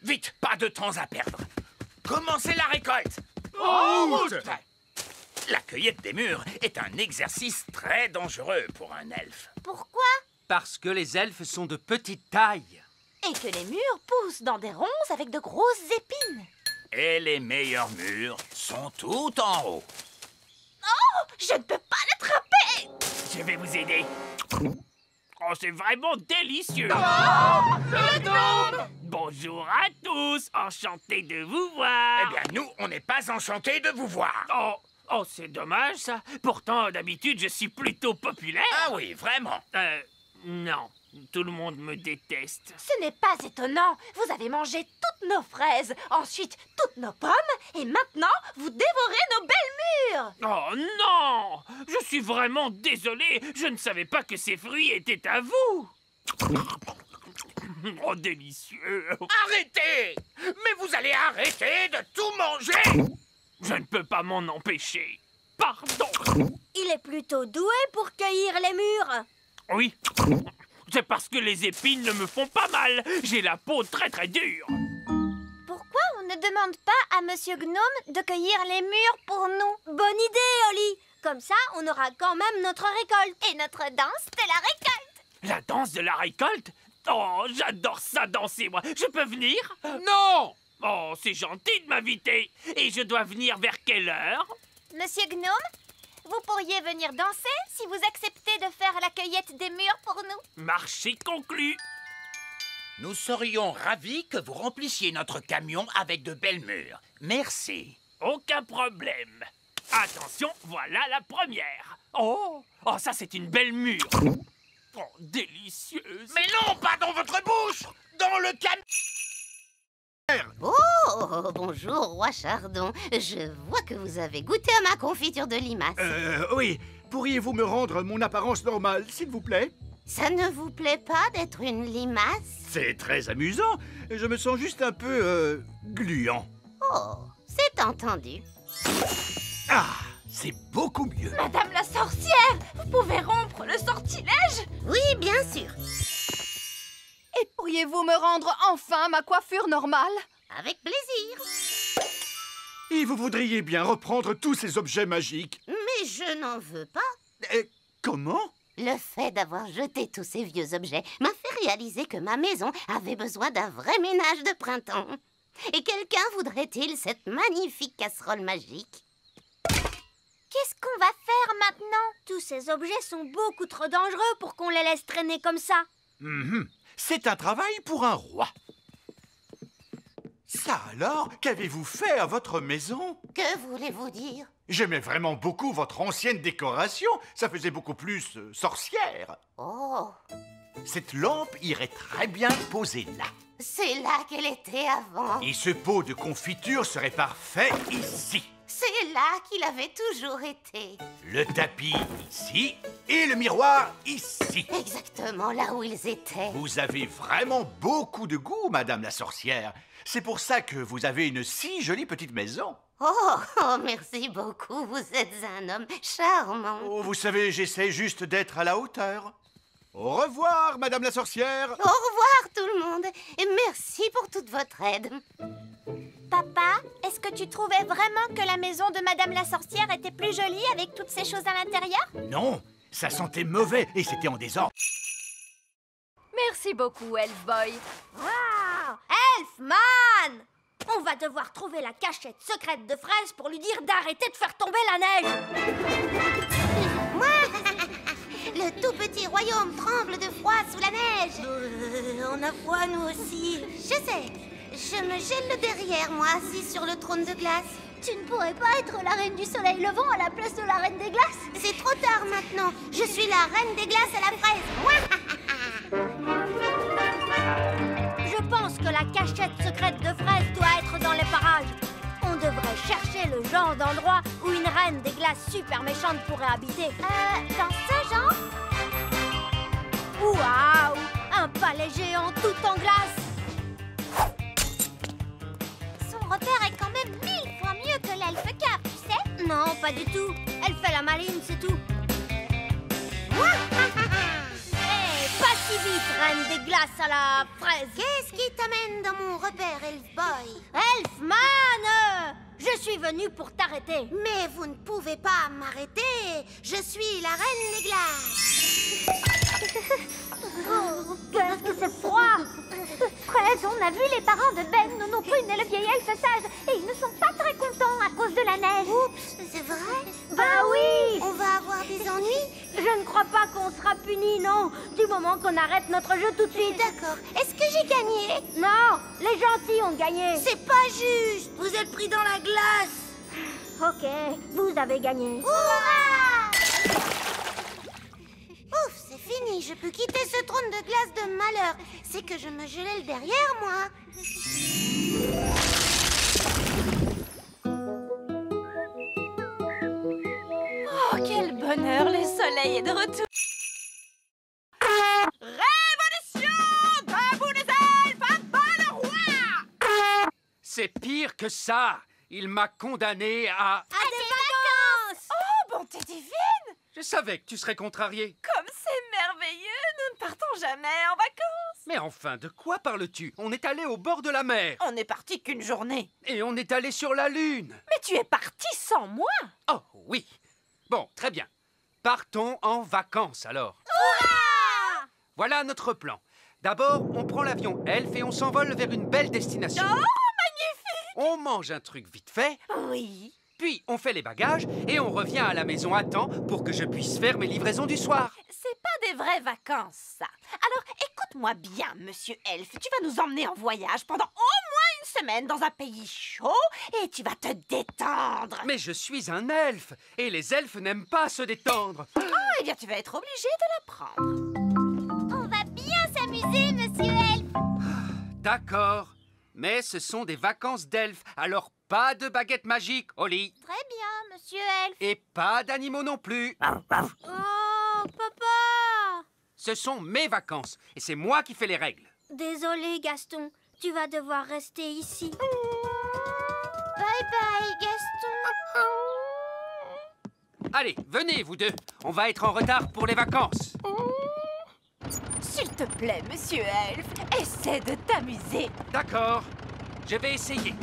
Vite, pas de temps à perdre. Commencez la récolte. En route! La cueillette des mûres est un exercice très dangereux pour un elfe. Pourquoi? Parce que les elfes sont de petite taille. Et que les mûres poussent dans des ronces avec de grosses épines. Et les meilleurs mûres sont tout en haut. Oh, je ne peux pas l'attraper! Je vais vous aider. Oh, c'est vraiment délicieux. Le gnome! Bonjour à tous, enchanté de vous voir. Eh bien, nous, on n'est pas enchantés de vous voir. Oh, c'est dommage ça. Pourtant, d'habitude, je suis plutôt populaire. Ah oui, vraiment. Non, tout le monde me déteste. Ce n'est pas étonnant. Vous avez mangé toutes nos fraises, ensuite toutes nos pommes, et maintenant, vous dévorez nos belles mûres. Oh non! Je suis vraiment désolé. Je ne savais pas que ces fruits étaient à vous. Oh, délicieux. Arrêtez! Mais vous allez arrêter de tout manger! Je ne peux pas m'en empêcher. Pardon. Il est plutôt doué pour cueillir les mûres. Oui, c'est parce que les épines ne me font pas mal. J'ai la peau très très dure. Pourquoi on ne demande pas à Monsieur Gnome de cueillir les mûres pour nous? Bonne idée, Oli. Comme ça, on aura quand même notre récolte. Et notre danse de la récolte. La danse de la récolte? Oh, j'adore ça danser, moi. Je peux venir? Non! Oh, c'est gentil de m'inviter. Et je dois venir vers quelle heure? Monsieur Gnome, vous pourriez venir danser si vous acceptez de faire la cueillette des mûres pour nous. Marché conclu. Nous serions ravis que vous remplissiez notre camion avec de belles mûres. Merci. Aucun problème. Attention, voilà la première. Oh, ça c'est une belle mûre. Oh, délicieuse. Mais non, pas dans votre bouche! Dans le camion! Oh, bonjour, roi Chardon. Je vois que vous avez goûté à ma confiture de limace. Oui. Pourriez-vous me rendre mon apparence normale, s'il vous plaît? Ça ne vous plaît pas d'être une limace? C'est très amusant. Je me sens juste un peu, gluant. Oh, c'est entendu. Ah, c'est beaucoup mieux. Madame la sorcière, vous pouvez rompre le sortilège? Oui, bien sûr. Et pourriez-vous me rendre enfin ma coiffure normale? Avec plaisir. Et vous voudriez bien reprendre tous ces objets magiques. Mais je n'en veux pas. Comment? Le fait d'avoir jeté tous ces vieux objets m'a fait réaliser que ma maison avait besoin d'un vrai ménage de printemps. Et quelqu'un voudrait-il cette magnifique casserole magique? Qu'est-ce qu'on va faire maintenant? Tous ces objets sont beaucoup trop dangereux pour qu'on les laisse traîner comme ça. C'est un travail pour un roi. Ça alors, qu'avez-vous fait à votre maison? Que voulez-vous dire? J'aimais vraiment beaucoup votre ancienne décoration. Ça faisait beaucoup plus sorcière. Oh, Cette lampe irait très bien posée là. c'est là qu'elle était avant. Et ce pot de confiture serait parfait ici. C'est là qu'il avait toujours été. Le tapis ici et le miroir ici. Exactement là où ils étaient. Vous avez vraiment beaucoup de goût, Madame la sorcière. C'est pour ça que vous avez une si jolie petite maison. Oh, merci beaucoup. Vous êtes un homme charmant. Oh, vous savez, j'essaie juste d'être à la hauteur. Au revoir, Madame la sorcière. Au revoir tout le monde. Et merci pour toute votre aide. Papa, est-ce que tu trouvais vraiment que la maison de Madame la sorcière était plus jolie avec toutes ces choses à l'intérieur? Non, ça sentait mauvais et c'était en désordre. Merci beaucoup, Elfboy. Wow! Elfman! On va devoir trouver la cachette secrète de Fraise pour lui dire d'arrêter de faire tomber la neige. Le tout petit royaume tremble de froid sous la neige. On a froid, nous aussi. Je sais. Je me gèle derrière moi, assis sur le trône de glace. Tu ne pourrais pas être la reine du soleil levant à la place de la reine des glaces? C'est trop tard maintenant. Je suis la reine des glaces à la fraise. Je pense que la cachette secrète de Fraise doit être dans les parages. On devrait chercher le genre d'endroit où une reine des glaces super méchante pourrait habiter. Dans ce genre? Waouh! Un palais géant tout en glace! Son repère est quand même 1000 fois mieux que l'elfe cap, tu sais? Non, pas du tout. Elle fait la maline, c'est tout. Hé, passe si vite, reine des glaces à la fraise. Qu'est-ce qui t'amène dans mon repère, Elf Boy? Elfman, je suis venue pour t'arrêter. Mais vous ne pouvez pas m'arrêter. Je suis la reine des glaces. Oh, qu'est-ce que c'est froid. Fraise, on a vu les parents de Ben, Nonoprune et le vieil elfe sage, et ils ne sont pas très contents à cause de la neige. Oups, c'est vrai? Bah oui. On va avoir des ennuis? Je ne crois pas qu'on sera punis, non, du moment qu'on arrête notre jeu tout de suite. D'accord. Est-ce que j'ai gagné? Non, les gentils ont gagné. C'est pas juste. Vous êtes pris dans la glace. Ok, vous avez gagné. Hurrah! Ouf, c'est fini. Je peux quitter ce trône de glace de malheur. C'est que je me gelais le derrière, moi. Oh, quel bonheur, le soleil est de retour. Révolution! Debout des elfes, à bas le roi! C'est pire que ça. Il m'a condamné à... À des vacances. Oh, bonté divine! Je savais que tu serais contrarié. Comme c'est merveilleux, nous ne partons jamais en vacances. Mais enfin, de quoi parles-tu? On est allé au bord de la mer. On n'est parti qu'une journée. Et on est allé sur la Lune. Mais tu es parti sans moi. Oh, oui. Bon, très bien. Partons en vacances, alors. Hurrah! Voilà notre plan. D'abord, on prend l'avion Elf et on s'envole vers une belle destination. Oh, magnifique! On mange un truc vite fait, Oui. puis on fait les bagages et on revient à la maison à temps pour que je puisse faire mes livraisons du soir. C'est pas des vraies vacances, ça. Alors, écoute-moi bien, monsieur Elfe. Tu vas nous emmener en voyage pendant au moins une semaine dans un pays chaud et tu vas te détendre. Mais je suis un elfe et les elfes n'aiment pas se détendre. Oh, eh bien, tu vas être obligé de l'apprendre. On va bien s'amuser, monsieur Elfe. D'accord, mais ce sont des vacances d'elfes, alors pas de baguette magique au lit. Très bien, monsieur Elfe. Et pas d'animaux non plus. Oh, papa. Ce sont mes vacances et c'est moi qui fais les règles. Désolé, Gaston. Tu vas devoir rester ici. Bye bye, Gaston. Allez, venez vous deux. On va être en retard pour les vacances. S'il te plaît, monsieur Elfe, essaie de t'amuser. D'accord, je vais essayer.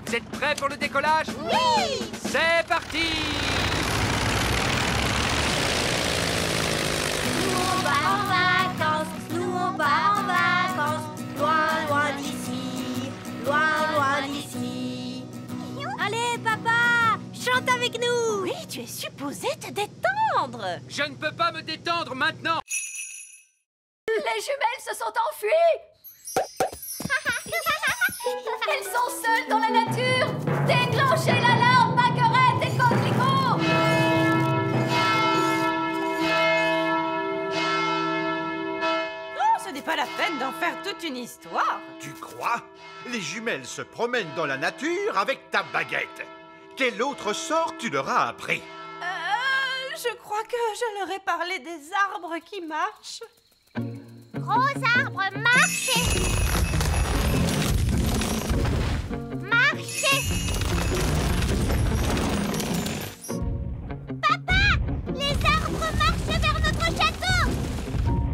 Vous êtes prêts pour le décollage? Oui. C'est parti! Nous on va en vacances. Nous on va en vacances. Loin, loin d'ici. Loin, loin d'ici. Allez, papa, chante avec nous. Oui, tu es supposé te détendre. Je ne peux pas me détendre maintenant. Les jumelles se sont enfuies. Elles sont seules dans la nature. Déclenchez l'alarme, Baquerette et Coquelicot. Oh, ce n'est pas la peine d'en faire toute une histoire. Tu crois? Les jumelles se promènent dans la nature avec ta baguette. Quel autre sort tu leur as appris? Je crois que je leur ai parlé des arbres qui marchent. Gros arbre, marchez. Marchez. Papa, les arbres marchent vers notre château.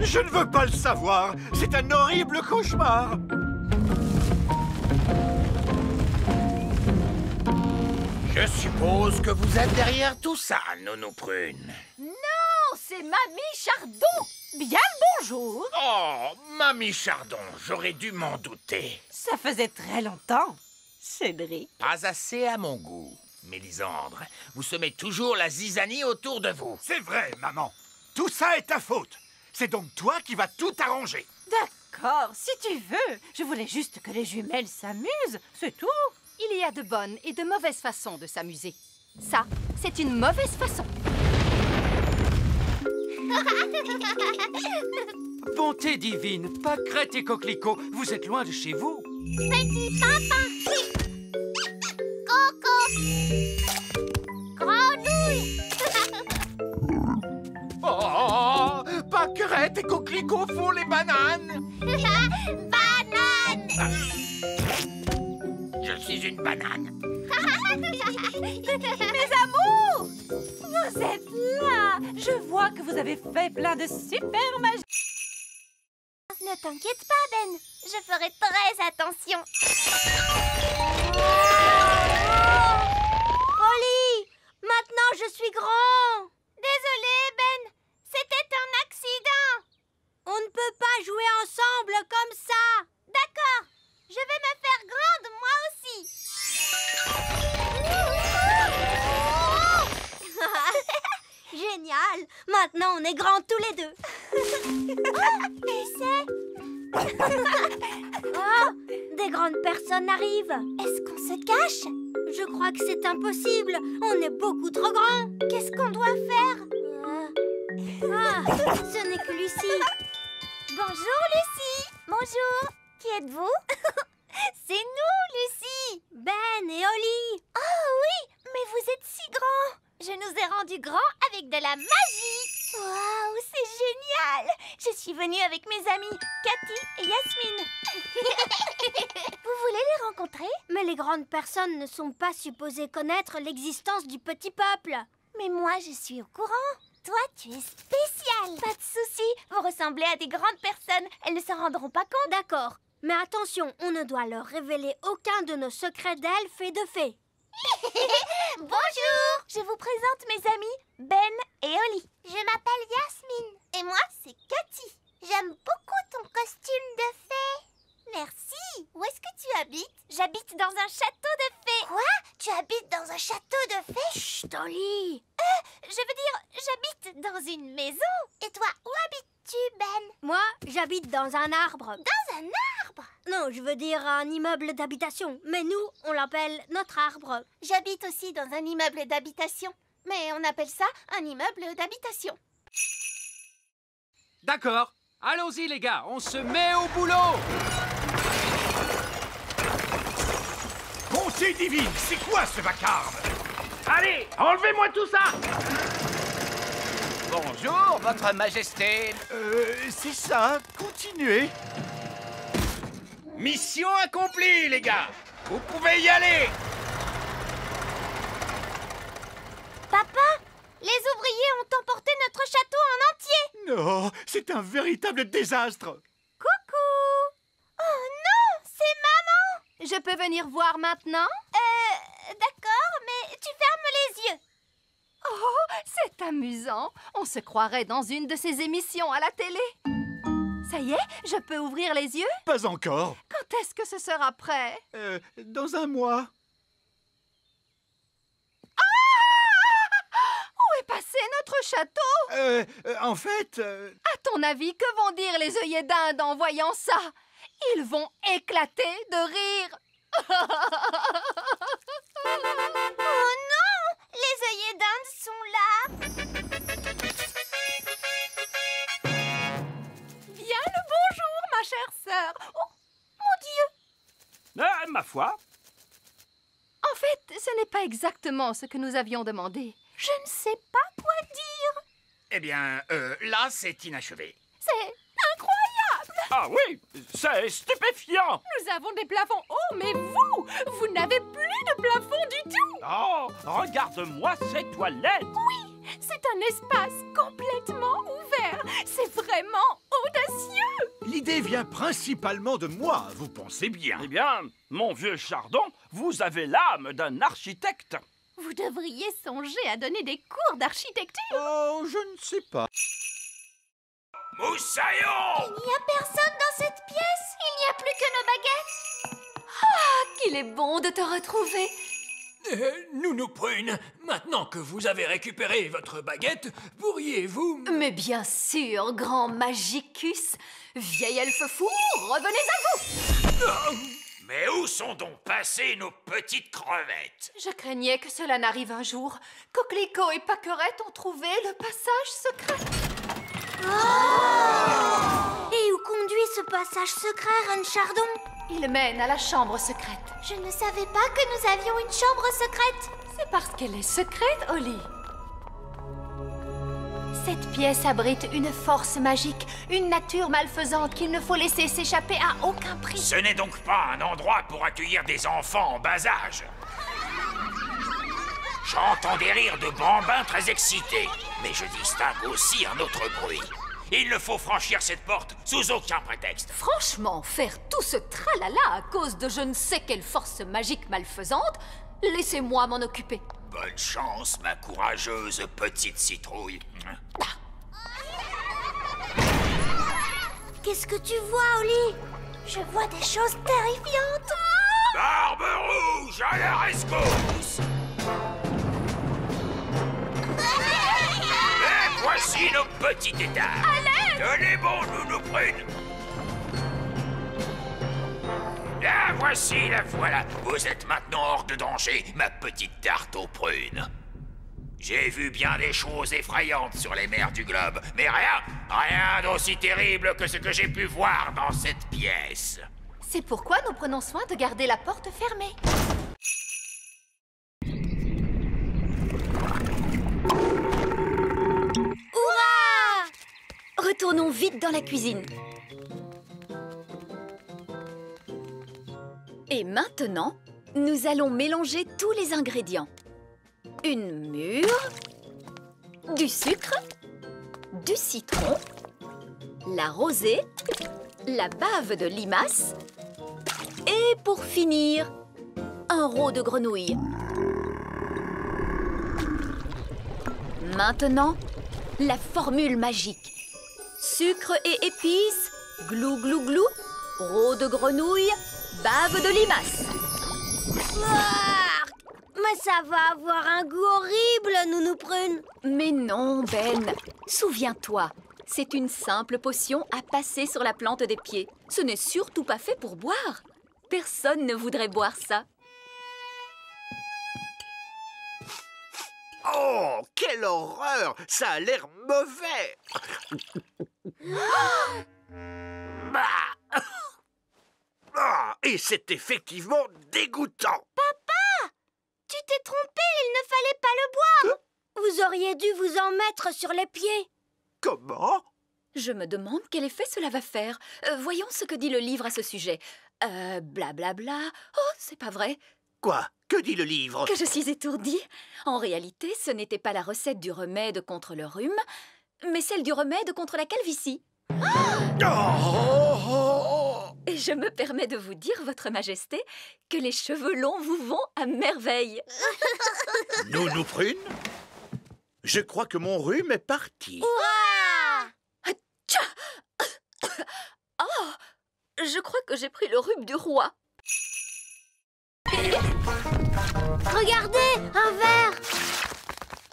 Je ne veux pas le savoir. C'est un horrible cauchemar. Je suppose que vous êtes derrière tout ça, Nonoprune. Non, c'est Mamie Chardon. Bien le bonjour. Oh, Mamie Chardon, j'aurais dû m'en douter. Ça faisait très longtemps, Cédric. Pas assez à mon goût. Mélisandre, vous semez toujours la zizanie autour de vous. C'est vrai, maman. Tout ça est ta faute. C'est donc toi qui vas tout arranger. D'accord, si tu veux. Je voulais juste que les jumelles s'amusent, c'est tout. Il y a de bonnes et de mauvaises façons de s'amuser. Ça, c'est une mauvaise façon. Bonté divine, Pâquerette et Coquelicot, vous êtes loin de chez vous. Petit papa. Coco. Grenouille. Oh, Pâquerette et Coquelicot font les bananes. Banane. Je suis une banane. Mes amours, vous êtes là. Je vois que vous avez fait plein de super magie. t'inquiète pas, Ben. Je ferai très attention. Holly, maintenant je suis grand. Désolée, Ben. C'était un accident. On ne peut pas jouer ensemble comme ça. D'accord. Je vais me faire grande, moi aussi. Génial. Maintenant, on est grands tous les deux. Et c'est... Oh, des grandes personnes arrivent. Est-ce qu'on se cache? Je crois que c'est impossible. On est beaucoup trop grands. Qu'est-ce qu'on doit faire? Ce n'est que Lucie. Bonjour, Lucie. Bonjour. Qui êtes-vous? C'est nous, Lucie. Ben et Holly. Oh oui, mais vous êtes si grands. Je nous ai rendus grands avec de la magie. Waouh, c'est génial. Je suis venue avec mes amis, Cathy et Yasmine. Vous voulez les rencontrer? Mais les grandes personnes ne sont pas supposées connaître l'existence du petit peuple. Mais moi, je suis au courant. Toi, tu es spécial. Pas de souci. Vous ressemblez à des grandes personnes. Elles ne s'en rendront pas compte. D'accord. Mais attention, on ne doit leur révéler aucun de nos secrets d'elfes et de fées. Bonjour. Je vous présente mes amis, Ben et Holly. Je m'appelle Yasmine. Et moi, c'est Cathy. J'aime beaucoup ton costume de fée. Merci. Où est-ce que tu habites? J'habite dans un château de fées. Quoi? Tu habites dans un château de fées? Chut, Holly. Je veux dire, j'habite dans une maison. Et toi, où habites-tu, Ben? Moi, j'habite dans un arbre. Dans un arbre? Non, je veux dire un immeuble d'habitation. Mais nous, on l'appelle notre arbre. J'habite aussi dans un immeuble d'habitation. Mais on appelle ça un immeuble d'habitation. D'accord. Allons-y, les gars. On se met au boulot. Bonté divine, c'est quoi ce vacarme? Allez, enlevez-moi tout ça. Bonjour, votre majesté. C'est ça, continuez. Mission accomplie, les gars. Vous pouvez y aller. Papa, les ouvriers ont emporté notre château en entier. Non, c'est un véritable désastre. Coucou. Oh non, c'est maman. Je peux venir voir maintenant? D'accord, mais tu fermes les yeux. Oh, c'est amusant. On se croirait dans une de ces émissions à la télé. Ça y est, je peux ouvrir les yeux? Pas encore. Quand est-ce que ce sera prêt? Dans un mois. Où est passé notre château? En fait... À ton avis, que vont dire les œillets d'Inde en voyant ça? Ils vont éclater de rire. Oh non, les œillets d'Inde sont là. Bien le bonjour, ma chère sœur. Oh, mon Dieu! Ma foi. En fait, ce n'est pas exactement ce que nous avions demandé. Je ne sais pas quoi dire. Eh bien, là, c'est inachevé. C'est incroyable! Ah oui, c'est stupéfiant. Nous avons des plafonds hauts, mais vous n'avez plus de plafond du tout! Oh, regarde-moi ces toilettes. Oui, c'est un espace complètement ouvert. C'est vraiment audacieux! L'idée vient principalement de moi, vous pensez bien. Eh bien, mon vieux Chardon, vous avez l'âme d'un architecte. Vous devriez songer à donner des cours d'architecture. Oh, je ne sais pas. Moussaillon! Il n'y a personne dans cette pièce. Il n'y a plus que nos baguettes. Qu'il est bon de te retrouver. Nounou Prune, maintenant que vous avez récupéré votre baguette, pourriez-vous... Mais bien sûr, grand Magicus. Vieil elfe fou, revenez à vous. Mais où sont donc passées nos petites crevettes? Je craignais que cela n'arrive un jour. Coquelicot et Paquerette ont trouvé le passage secret. Et où conduit ce passage secret, Reine Chardon? Il mène à la chambre secrète. Je ne savais pas que nous avions une chambre secrète. C'est parce qu'elle est secrète, Holly. Cette pièce abrite une force magique, une nature malfaisante qu'il ne faut laisser s'échapper à aucun prix. Ce n'est donc pas un endroit pour accueillir des enfants en bas âge. J'entends des rires de bambins très excités, mais je distingue aussi un autre bruit. Il ne faut franchir cette porte sous aucun prétexte. Franchement, faire tout ce tralala à cause de je ne sais quelle force magique malfaisante, laissez-moi m'en occuper. Bonne chance, ma courageuse petite citrouille. Qu'est-ce que tu vois, Oli? Je vois des choses terrifiantes. Barbe rouge à la rescousse! Et voici nos petits tétards! Tenez bon, Nounou Prune! La voici, la voilà! Vous êtes maintenant hors de danger, ma petite tarte aux prunes! J'ai vu bien des choses effrayantes sur les mers du globe, mais rien d'aussi terrible que ce que j'ai pu voir dans cette pièce! C'est pourquoi nous prenons soin de garder la porte fermée. Hurrah! Retournons vite dans la cuisine. Et maintenant, nous allons mélanger tous les ingrédients. Une mûre, du sucre, du citron, la rosée, la bave de limace et pour finir, un rôt de grenouille. Maintenant, la formule magique. Sucre et épices, glou glou glou, rôt de grenouille, bave de limace. Ah, mais ça va avoir un goût horrible, Nounou Prune. Mais non, Ben. Souviens-toi, c'est une simple potion à passer sur la plante des pieds. Ce n'est surtout pas fait pour boire. Personne ne voudrait boire ça. Oh, quelle horreur! Ça a l'air mauvais! Et c'est effectivement dégoûtant! Papa! Tu t'es trompé, il ne fallait pas le boire. Vous auriez dû vous en mettre sur les pieds. Comment? Je me demande quel effet cela va faire. Voyons ce que dit le livre à ce sujet. Blablabla. Oh, c'est pas vrai. Quoi? Que dit le livre? Que je suis étourdie. En réalité, ce n'était pas la recette du remède contre le rhume, mais celle du remède contre la calvitie. Et je me permets de vous dire, Votre Majesté, que les cheveux longs vous vont à merveille. Nounou Prune? Je crois que mon rhume est parti. Oh, je crois que j'ai pris le rhume du roi. Regardez, un verre.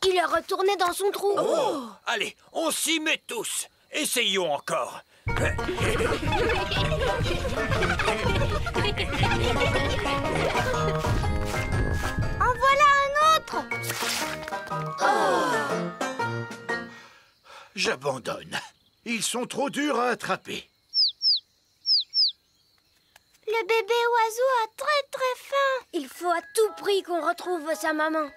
Il est retourné dans son trou. Oh! Allez, on s'y met tous. Essayons encore. En voilà un autre. J'abandonne. Ils sont trop durs à attraper. Le bébé oiseau a très faim. Il faut à tout prix qu'on retrouve sa maman.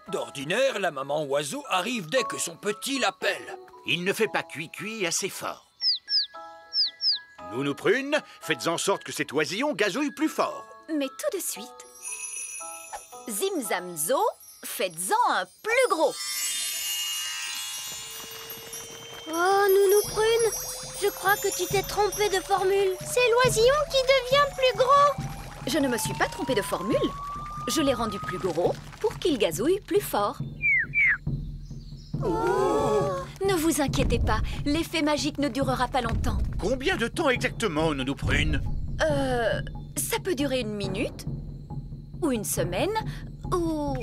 D'ordinaire, la maman oiseau arrive dès que son petit l'appelle. Il ne fait pas cuit assez fort. Nounou Prune, faites en sorte que cet oisillon gazouille plus fort. Mais tout de suite, Zim Zam Zo, faites-en un plus gros. Oh, Nounou Prune, je crois que tu t'es trompée de formule. C'est l'oisillon qui devient plus gros. Je ne me suis pas trompée de formule. Je l'ai rendu plus gros pour qu'il gazouille plus fort. Ne vous inquiétez pas, l'effet magique ne durera pas longtemps. Combien de temps exactement, Nounou Prune? Ça peut durer 1 minute, ou 1 semaine, ou...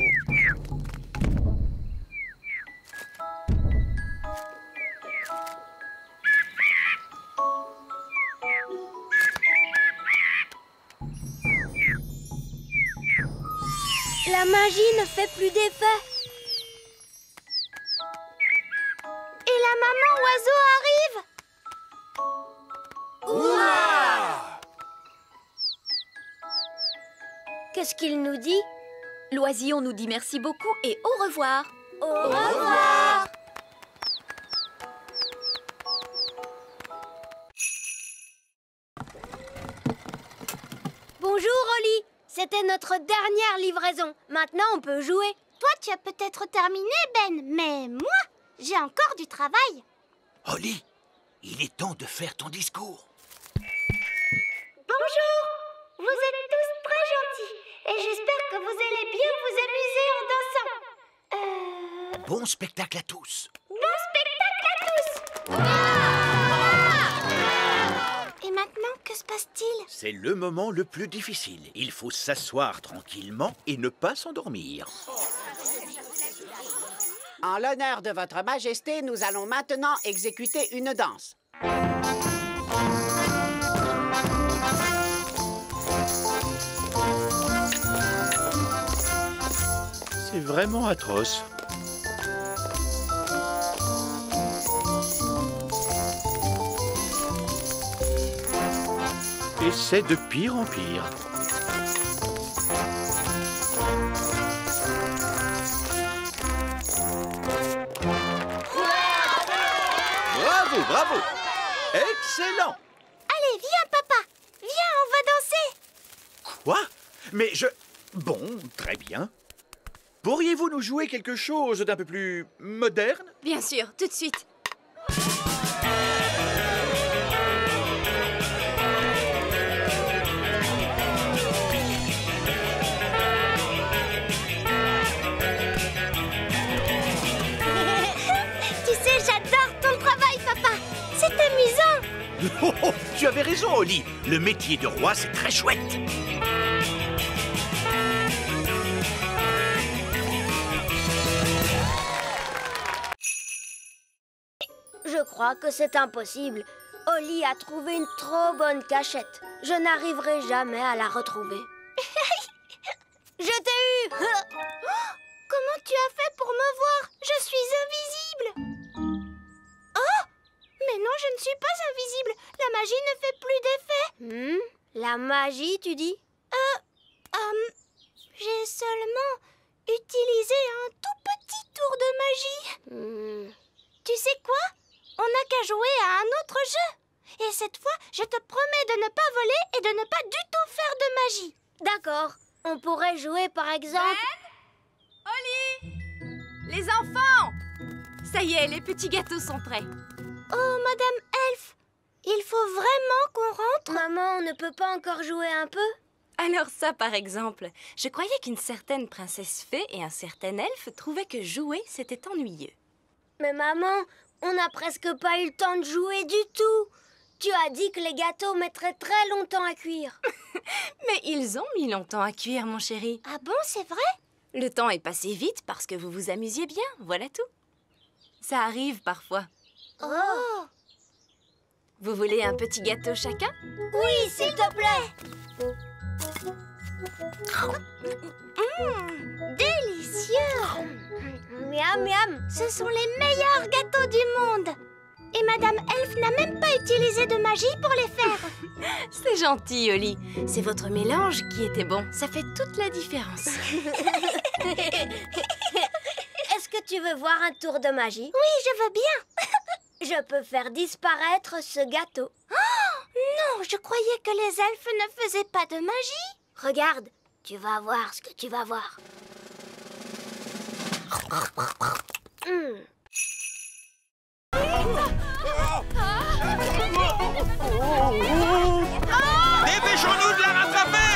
La magie ne fait plus d'effet. Et la maman oiseau arrive. Ouah! Qu'est-ce qu'il nous dit? L'oisillon nous dit merci beaucoup et au revoir. Au revoir. Bonjour, Oli. C'était notre dernière livraison. Maintenant, on peut jouer. Toi, tu as peut-être terminé, Ben, mais moi, j'ai encore du travail. Oli, il est temps de faire ton discours. Bonjour. Vous êtes tous très gentils et j'espère que vous allez bien vous amuser en dansant. Bon spectacle à tous. Bon spectacle à tous. Et maintenant, que se passe-t-il? C'est le moment le plus difficile. Il faut s'asseoir tranquillement et ne pas s'endormir. En l'honneur de votre majesté, nous allons maintenant exécuter une danse. C'est vraiment atroce. Et c'est de pire en pire. Bravo, bravo! Excellent! Allez, viens, papa. Viens, on va danser. Quoi? Mais je... Bon, très bien. Pourriez-vous nous jouer quelque chose d'un peu plus moderne? Bien sûr, tout de suite. Tu sais, j'adore ton travail, papa. C'est amusant. Oh, oh, tu avais raison, Oli. Le métier de roi, c'est très chouette. Je crois que c'est impossible. Oli a trouvé une trop bonne cachette. Je n'arriverai jamais à la retrouver. Je t'ai eu. Comment tu as fait pour me voir? Je suis invisible. Oh! Mais non, je ne suis pas invisible. La magie ne fait plus d'effet. La magie, tu dis? J'ai seulement utilisé un tout petit tour de magie. Tu sais quoi? On n'a qu'à jouer à un autre jeu. Et cette fois, je te promets de ne pas voler et de ne pas du tout faire de magie. D'accord. On pourrait jouer par exemple... Oli! Les enfants! Ça y est, les petits gâteaux sont prêts. Oh, Madame Elf, il faut vraiment qu'on rentre. Maman, on ne peut pas encore jouer un peu? Alors ça, par exemple, je croyais qu'une certaine princesse fée et un certain elfe trouvaient que jouer, c'était ennuyeux. Mais maman, on n'a presque pas eu le temps de jouer du tout. Tu as dit que les gâteaux mettraient très longtemps à cuire. Mais ils ont mis longtemps à cuire, mon chéri. Ah bon, c'est vrai? Le temps est passé vite parce que vous vous amusiez bien, voilà tout. Ça arrive parfois. Oh! Vous voulez un petit gâteau chacun? Oui, s'il te plaît. Délicieux. Miam, miam. Ce sont les meilleurs gâteaux du monde. Et Madame Elf n'a même pas utilisé de magie pour les faire. C'est gentil, Oli. C'est votre mélange qui était bon. Ça fait toute la différence. Est-ce que tu veux voir un tour de magie? Oui, je veux bien. Je peux faire disparaître ce gâteau. Oh, non, je croyais que les elfes ne faisaient pas de magie. Regarde, tu vas voir ce que tu vas voir. Dépêchons-nous de la rattraper!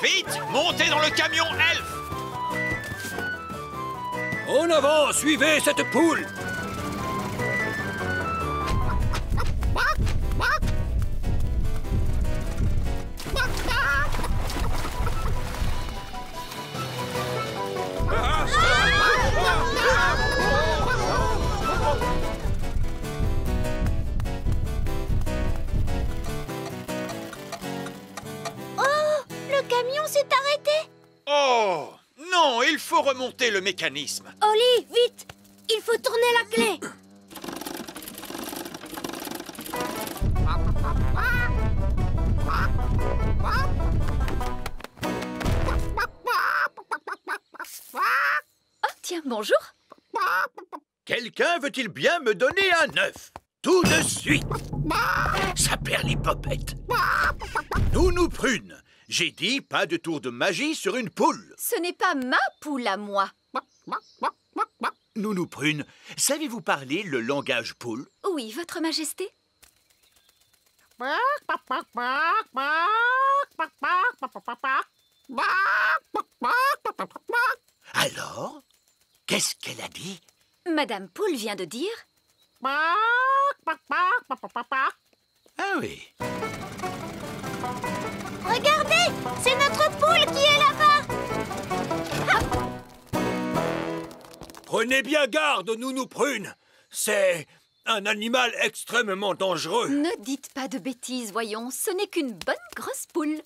Vite, montez dans le camion elfe! En avant, suivez cette poule! Le camion s'est arrêté. Oh! Non, il faut remonter le mécanisme. Oli, vite! Il faut tourner la clé. Oh, tiens, bonjour. Quelqu'un veut-il bien me donner un œuf? Tout de suite! Ça perd les popettes. Nounou Prune, j'ai dit pas de tour de magie sur une poule. Ce n'est pas ma poule à moi. Nounou Prune, savez-vous parler le langage poule? Oui, Votre Majesté. Alors, qu'est-ce qu'elle a dit? Madame Poule vient de dire... Ah oui. Regardez, c'est notre poule qui est là-bas. Prenez bien garde, Nounou Prune. C'est un animal extrêmement dangereux. Ne dites pas de bêtises, voyons. Ce n'est qu'une bonne grosse poule.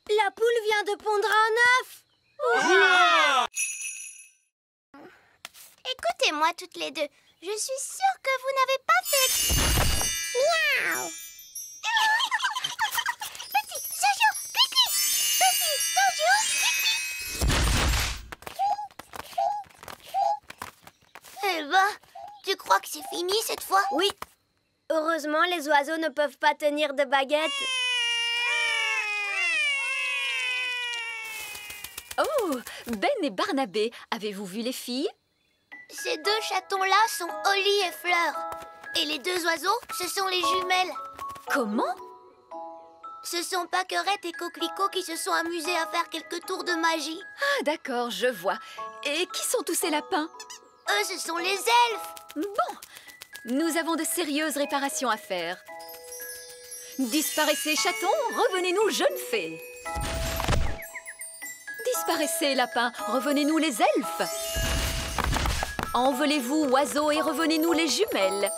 La poule vient de pondre un œuf. Écoutez-moi toutes les deux. Je suis sûre que vous n'avez pas fait... Miaou. Petit Jojo, pipi. Petit Jojo, pipi. Eh ben, tu crois que c'est fini cette fois? Oui. Heureusement, les oiseaux ne peuvent pas tenir de baguette. Oh, Ben et Barnabé, avez-vous vu les filles? Ces deux chatons-là sont Holly et Fleur. Et les deux oiseaux, ce sont les jumelles. Comment? Ce sont Pâquerette et Coquelicot qui se sont amusés à faire quelques tours de magie. Ah, d'accord, je vois. Et qui sont tous ces lapins? Eux, ce sont les elfes. Bon, nous avons de sérieuses réparations à faire. Disparaissez, chatons, revenez-nous, jeunes fées. Disparaissez, lapins, revenez-nous, les elfes. Envolez-vous, oiseaux, et revenez-nous, les jumelles.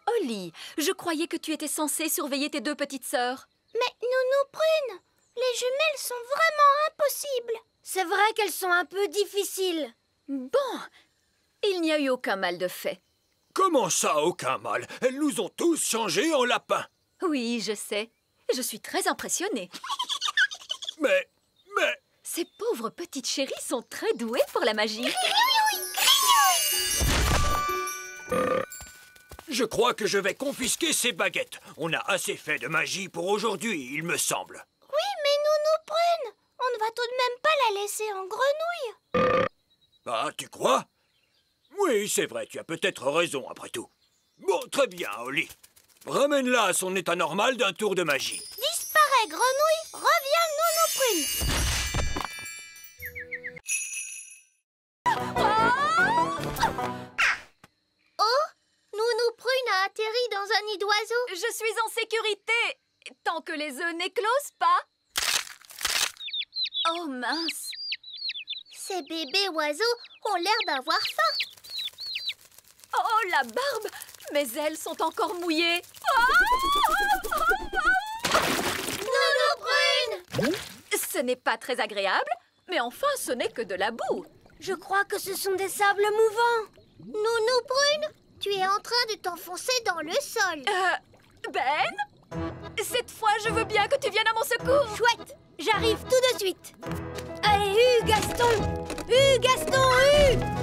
Holly, je croyais que tu étais censée surveiller tes deux petites sœurs. Mais Nounou Prune, les jumelles sont vraiment impossibles. C'est vrai qu'elles sont un peu difficiles. Bon, il n'y a eu aucun mal de fait. Comment ça, aucun mal? Elles nous ont tous changés en lapins. Oui, je sais. Je suis très impressionnée. Mais... Ces pauvres petites chéries sont très douées pour la magie. Je crois que je vais confisquer ces baguettes. On a assez fait de magie pour aujourd'hui, il me semble. Oui, mais Nounou Prune, on ne va tout de même pas la laisser en grenouille. Ah, tu crois? Oui, c'est vrai, tu as peut-être raison après tout. Bon, très bien, Holly. Ramène-la à son état normal d'un tour de magie. Disparais, grenouille, reviens, Nounou Prune. Oh, Nounou Prune a atterri dans un nid d'oiseaux. Je suis en sécurité, tant que les œufs n'éclosent pas. Oh mince. Ces bébés oiseaux ont l'air d'avoir faim. Oh, la barbe! Mes ailes sont encore mouillées. Nounou Prune! Ce n'est pas très agréable, mais enfin, ce n'est que de la boue. Je crois que ce sont des sables mouvants. Nounou Prune, tu es en train de t'enfoncer dans le sol. Ben? Cette fois, je veux bien que tu viennes à mon secours. Chouette, j'arrive tout de suite. Allez, Gaston! Gaston,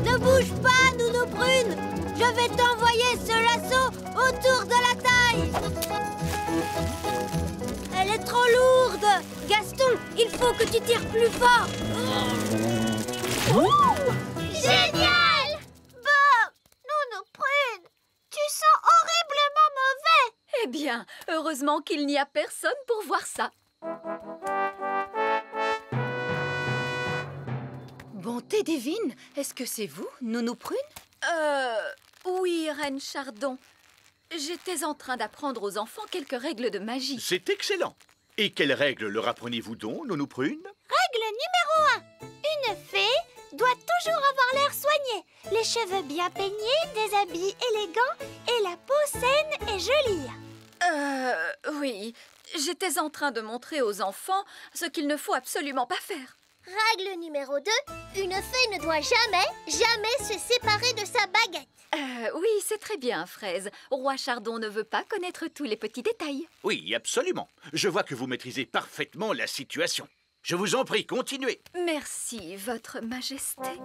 ne bouge pas, Nounou Prune. Je vais t'envoyer ce lasso autour de la taille. Elle est trop lourde. Gaston, il faut que tu tires plus fort. Génial! Bon, Nounou Prune, tu sens horriblement mauvais. Eh bien, heureusement qu'il n'y a personne pour voir ça. Bonté divine, est-ce que c'est vous, Nounou Prune? Oui, Reine Chardon. J'étais en train d'apprendre aux enfants quelques règles de magie. C'est excellent. Et quelles règles leur apprenez-vous donc, Nounou Prune? Règle numéro 1. Une fée doit toujours avoir l'air soigné, les cheveux bien peignés, des habits élégants et la peau saine et jolie. Oui. J'étais en train de montrer aux enfants ce qu'il ne faut absolument pas faire. Règle numéro 2. Une fée ne doit jamais se séparer de sa baguette. Oui, c'est très bien, Fraise. Roi Chardon ne veut pas connaître tous les petits détails. Oui, absolument. Je vois que vous maîtrisez parfaitement la situation. Je vous en prie, continuez. Merci, Votre Majesté.